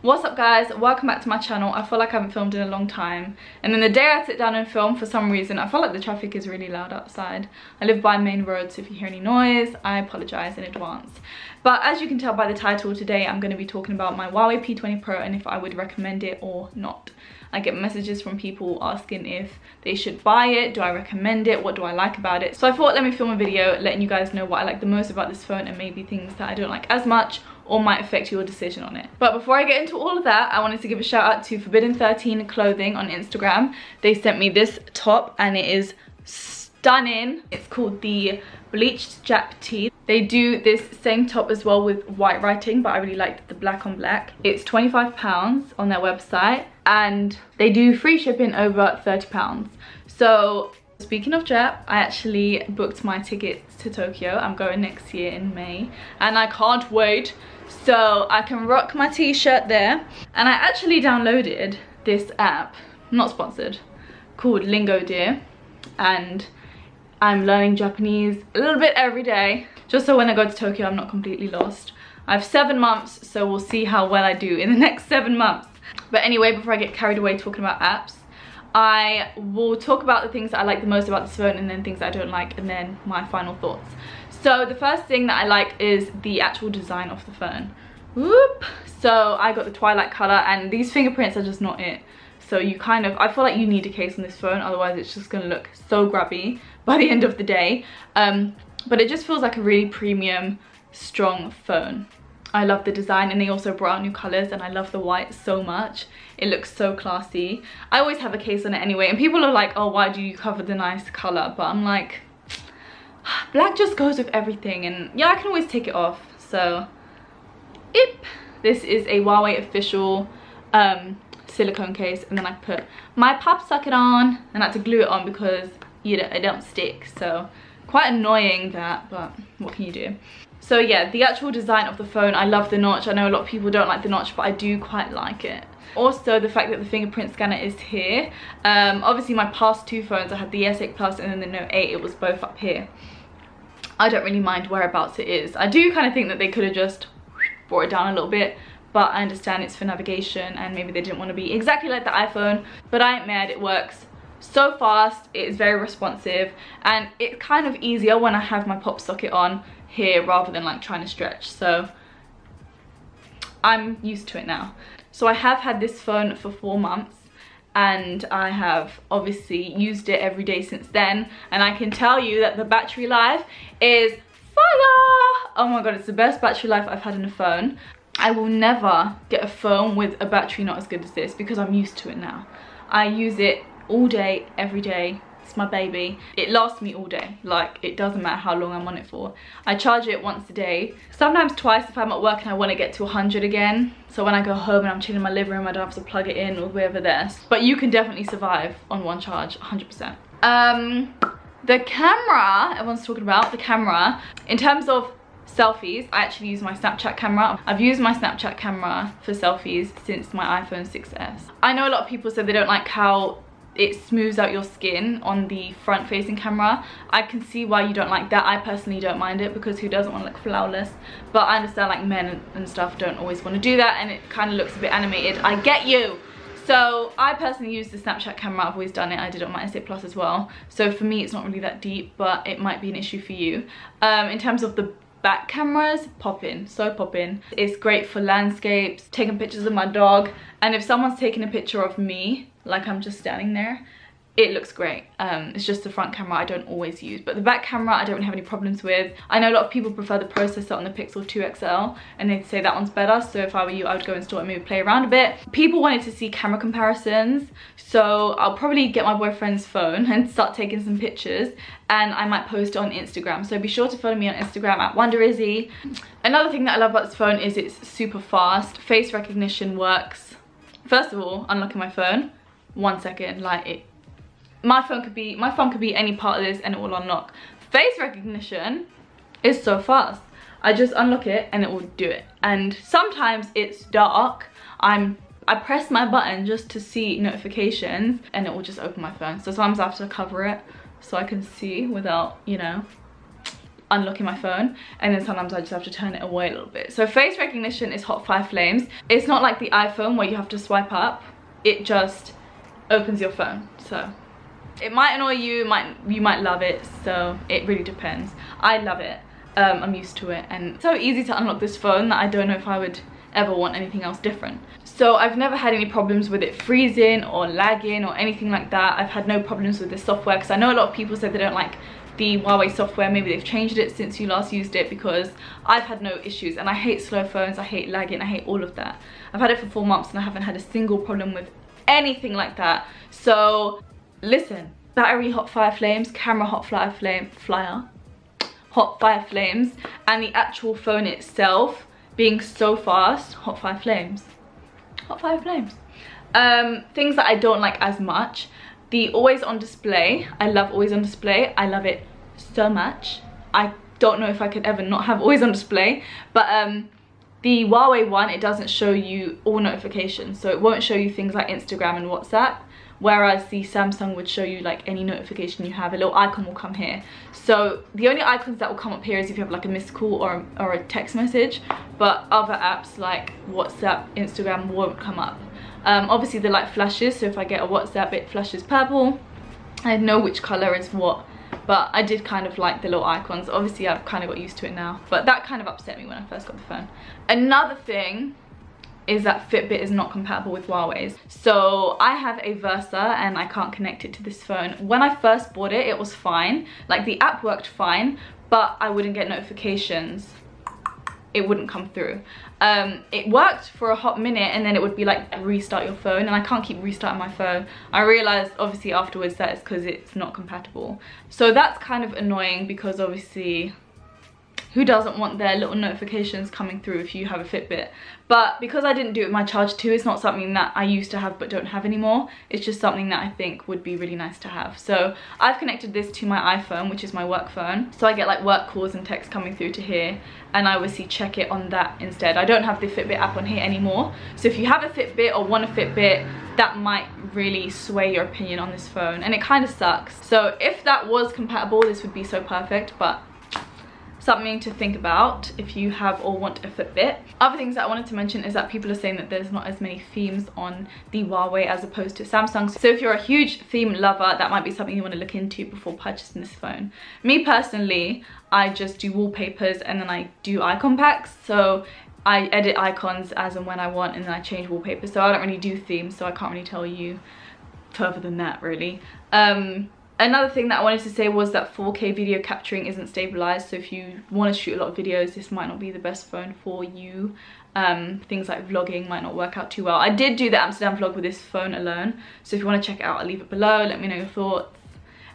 What's up guys, welcome back to my channel. I feel like I haven't filmed in a long time, and then the day I sit down and film, for some reason I feel like the traffic is really loud outside. I live by main road, so if you hear any noise I apologize in advance. But as you can tell by the title, today I'm going to be talking about my Huawei P20 Pro and if I would recommend it or not. I get messages from people asking if they should buy it, do I recommend it, what do I like about it. So I thought let me film a video letting you guys know what I like the most about this phone and maybe things that I don't like as much or might affect your decision on it. But before I get into all of that, I wanted to give a shout out to Forbidden13 Clothing on Instagram. They sent me this top and it is stunning. It's called the Bleached Jap Tee. They do this same top as well with white writing, but I really liked the black on black. It's £25 on their website and they do free shipping over £30. So speaking of Jap, I actually booked my tickets to Tokyo. I'm going next year in May and I can't wait. So I can rock my t-shirt there. And I actually downloaded this app, not sponsored, called Lingo Dear. And I'm learning Japanese a little bit every day, just so when I go to Tokyo I'm not completely lost. I have 7 months, so we'll see how well I do in the next 7 months. But anyway, before I get carried away talking about apps, I will talk about the things that I like the most about this phone and then things that I don't like and then my final thoughts. So the first thing that I like is the actual design of the phone. Whoop! So I got the twilight color and these fingerprints are just not it. So you kind of, I feel like you need a case on this phone, otherwise it's just gonna look so grubby by the end of the day. But it just feels like a really premium, strong phone. I love the design and they also brought out new colors and I love the white so much. It looks so classy. I always have a case on it anyway and people are like, oh, why do you cover the nice color? But I'm like, black just goes with everything and yeah, I can always take it off. So, yep. This is a Huawei official silicone case and then I put my pop socket on and I had to glue it on because you know, it don't stick. So quite annoying that, but what can you do? So yeah, the actual design of the phone, I love the notch. I know a lot of people don't like the notch, but I do quite like it. Also the fact that the fingerprint scanner is here. Obviously my past 2 phones, I had the S8 Plus and then the Note 8, it was both up here. I don't really mind whereabouts it is. I do kind of think that they could have just brought it down a little bit, but I understand it's for navigation and maybe they didn't want to be exactly like the iPhone, but I ain't mad, it works so fast, it is very responsive, and it's kind of easier when I have my pop socket on here rather than like trying to stretch, so I'm used to it now. So I have had this phone for 4 months and I have obviously used it every day since then, and I can tell you that the battery life is fire! Oh my god, it's the best battery life I've had in a phone. I will never get a phone with a battery not as good as this because I'm used to it now. I use it all day, every day. It's my baby. It lasts me all day. Like, it doesn't matter how long I'm on it for. I charge it once a day, sometimes twice if I'm at work and I want to get to 100 again. So when I go home and I'm chilling in my living room, I don't have to plug it in or wherever there's. But you can definitely survive on one charge, 100%. The camera, everyone's talking about the camera. In terms of selfies, I actually use my Snapchat camera. I've used my Snapchat camera for selfies since my iPhone 6s. I know a lot of people say they don't like how it smooths out your skin on the front facing camera. I can see why you don't like that. I personally don't mind it because who doesn't want to look flawless? But I understand like men and stuff don't always want to do that and it kind of looks a bit animated. I get you. So I personally use the Snapchat camera. I've always done it. I did it on my S8 Plus as well. So for me it's not really that deep, but it might be an issue for you. In terms of the back cameras, poppin', so poppin'. It's great for landscapes, taking pictures of my dog, and if someone's taking a picture of me, like I'm just standing there, it looks great. It's just the front camera I don't always use, but the back camera I don't really have any problems with. I know a lot of people prefer the processor on the Pixel 2 XL and they'd say that one's better, so if I were you I would go and store it and maybe play around a bit. People wanted to see camera comparisons, so I'll probably get my boyfriend's phone and start taking some pictures and I might post it on Instagram, so be sure to follow me on Instagram at WonderIzzy. Another thing that I love about this phone is it's super fast. Face recognition works. First of all, unlocking my phone, 1 second, like it. My phone could be any part of this and it will unlock. Face recognition is so fast. I just unlock it and it will do it. And sometimes it's dark. I press my button just to see notifications and it will just open my phone. So sometimes I have to cover it so I can see without, you know, unlocking my phone, and then sometimes I just have to turn it away a little bit. So face recognition is hot fire flames. It's not like the iPhone where you have to swipe up, it just opens your phone. So it might annoy you, you might love it, so it really depends. I love it. I'm used to it, and it's so easy to unlock this phone that I don't know if I would ever want anything else different. So I've never had any problems with it freezing or lagging or anything like that. I've had no problems with the software, because I know a lot of people said they don't like the Huawei software. Maybe they've changed it since you last used it, because I've had no issues, and I hate slow phones, I hate lagging, I hate all of that. I've had it for 4 months and I haven't had a single problem with anything like that. So listen, battery hot fire flames, camera hot fire flames, and the actual phone itself being so fast, hot fire flames. Hot fire flames. Things that I don't like as much, the always on display. I love always on display. I love it so much. I don't know if I could ever not have always on display, but the Huawei one, it doesn't show you all notifications, so it won't show you things like Instagram and WhatsApp, whereas the Samsung would show you like any notification you have. A little icon will come here. So the only icons that will come up here is if you have like a missed call or a text message, but other apps like WhatsApp, Instagram won't come up. Obviously the light flashes, so if I get a WhatsApp it flashes purple. I know which color is what, but I did kind of like the little icons. Obviously I've kind of got used to it now, but that kind of upset me when I first got the phone. Another thing is that Fitbit is not compatible with Huawei's. So I have a Versa and I can't connect it to this phone. When I first bought it, it was fine. Like the app worked fine, but I wouldn't get notifications. It wouldn't come through. It worked for a hot minute, and then it would be like restart your phone, and I can't keep restarting my phone. I realized obviously afterwards that it's because it's not compatible. So that's kind of annoying, because obviously who doesn't want their little notifications coming through if you have a Fitbit? But because I didn't do it with my Charge 2, it's not something that I used to have but don't have anymore. It's just something that I think would be really nice to have. So I've connected this to my iPhone, which is my work phone. So I get like work calls and texts coming through to here, and I obviously check it on that instead. I don't have the Fitbit app on here anymore. So if you have a Fitbit or want a Fitbit, that might really sway your opinion on this phone, and it kind of sucks. So if that was compatible, this would be so perfect, but something to think about if you have or want a Fitbit. Other things that I wanted to mention is that people are saying that there's not as many themes on the Huawei as opposed to Samsung. So if you're a huge theme lover, that might be something you want to look into before purchasing this phone. Me personally, I just do wallpapers and then I do icon packs. So I edit icons as and when I want, and then I change wallpapers. So I don't really do themes, so I can't really tell you further than that really. Another thing that I wanted to say was that 4K video capturing isn't stabilized, so if you want to shoot a lot of videos, this might not be the best phone for you. Things like vlogging might not work out too well. I did do the Amsterdam vlog with this phone alone, so if you want to check it out, I'll leave it below. Let me know your thoughts,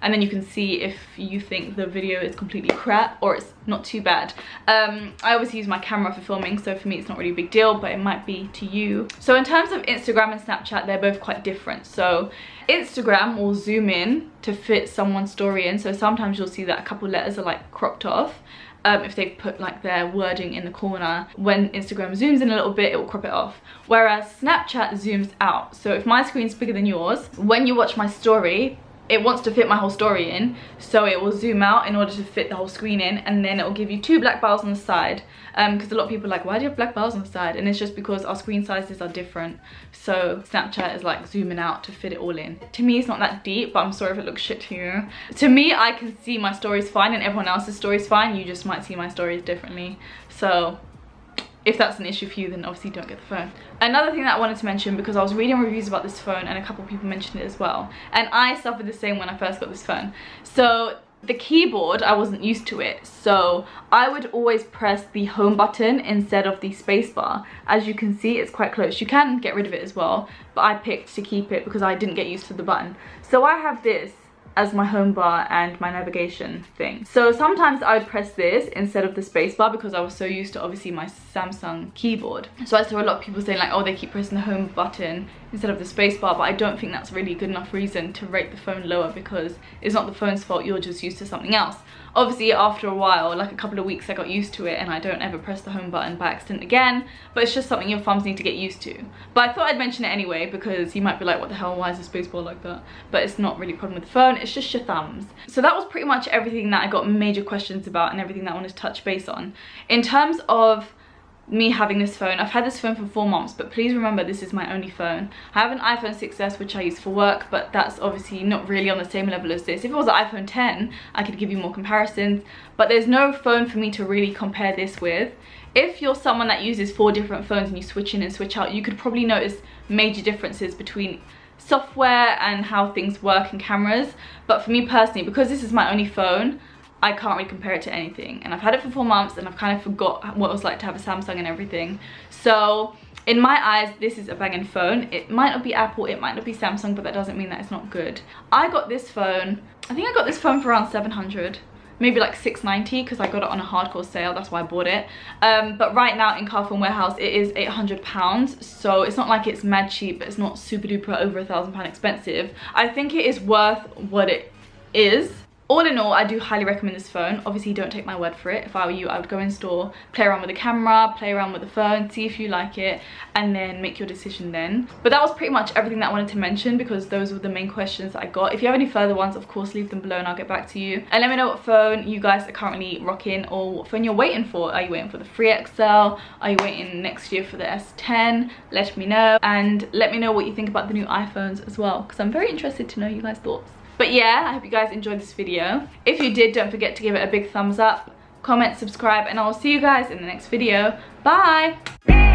and then you can see if you think the video is completely crap or it's not too bad. I obviously use my camera for filming, so for me it's not really a big deal, but it might be to you. So in terms of Instagram and Snapchat, they're both quite different. So Instagram will zoom in to fit someone's story in, so sometimes you'll see that a couple letters are like cropped off. If they've put like their wording in the corner, when Instagram zooms in a little bit, it will crop it off. Whereas Snapchat zooms out. So if my screen's bigger than yours, when you watch my story, it wants to fit my whole story in, so it will zoom out in order to fit the whole screen in, and then it will give you 2 black bars on the side. Because a lot of people are like, why do you have black bars on the side? And it's just because our screen sizes are different, so Snapchat is like zooming out to fit it all in. To me it's not that deep, but I'm sorry if it looks shit to you. To me, I can see my stories fine and everyone else's stories fine. You just might see my stories differently. So if that's an issue for you, then obviously don't get the phone. Another thing that I wanted to mention, because I was reading reviews about this phone and a couple people mentioned it as well, and I suffered the same when I first got this phone. So the keyboard, I wasn't used to it, so I would always press the home button instead of the space bar. As you can see, it's quite close. You can get rid of it as well, but I picked to keep it because I didn't get used to the button. So I have this as my home bar and my navigation thing. So sometimes I would press this instead of the space bar because I was so used to obviously my Samsung keyboard. So I saw a lot of people saying like, oh, they keep pressing the home button instead of the space bar, but I don't think that's really good enough reason to rate the phone lower, because it's not the phone's fault, you're just used to something else. Obviously after a while, like a couple of weeks, I got used to it and I don't ever press the home button by accident again, but it's just something your thumbs need to get used to. But I thought I'd mention it anyway because you might be like, what the hell, why is the spacebar like that? But it's not really a problem with the phone, it's just your thumbs. So that was pretty much everything that I got major questions about and everything that I wanted to touch base on. In terms of me having this phone, I've had this phone for 4 months, but please remember this is my only phone. I have an iPhone 6s which I use for work, but that's obviously not really on the same level as this. If it was an iPhone 10, I could give you more comparisons, but there's no phone for me to really compare this with. If you're someone that uses 4 different phones and you switch in and switch out, you could probably notice major differences between software and how things work and cameras. But for me personally, because this is my only phone, I can't really compare it to anything, and I've had it for 4 months and I've kind of forgot what it was like to have a Samsung and everything. So in my eyes, this is a banging phone. It might not be Apple, it might not be Samsung, but that doesn't mean that it's not good. I got this phone, I think I got this phone for around 700, maybe like 690, because I got it on a hardcore sale, that's why I bought it. But right now in Carphone Warehouse it is £800, so it's not like it's mad cheap, but it's not super duper over £1,000 expensive. I think it is worth what it is. All in all, I do highly recommend this phone. Obviously, don't take my word for it. If I were you, I would go in store, play around with the camera, play around with the phone, see if you like it, and then make your decision then. But that was pretty much everything that I wanted to mention because those were the main questions that I got. If you have any further ones, of course, leave them below and I'll get back to you. And let me know what phone you guys are currently rocking or what phone you're waiting for. Are you waiting for the 3XL? Are you waiting next year for the S10? Let me know. And let me know what you think about the new iPhones as well, because I'm very interested to know you guys' thoughts. But yeah, I hope you guys enjoyed this video. If you did, don't forget to give it a big thumbs up, comment, subscribe, and I will see you guys in the next video. Bye!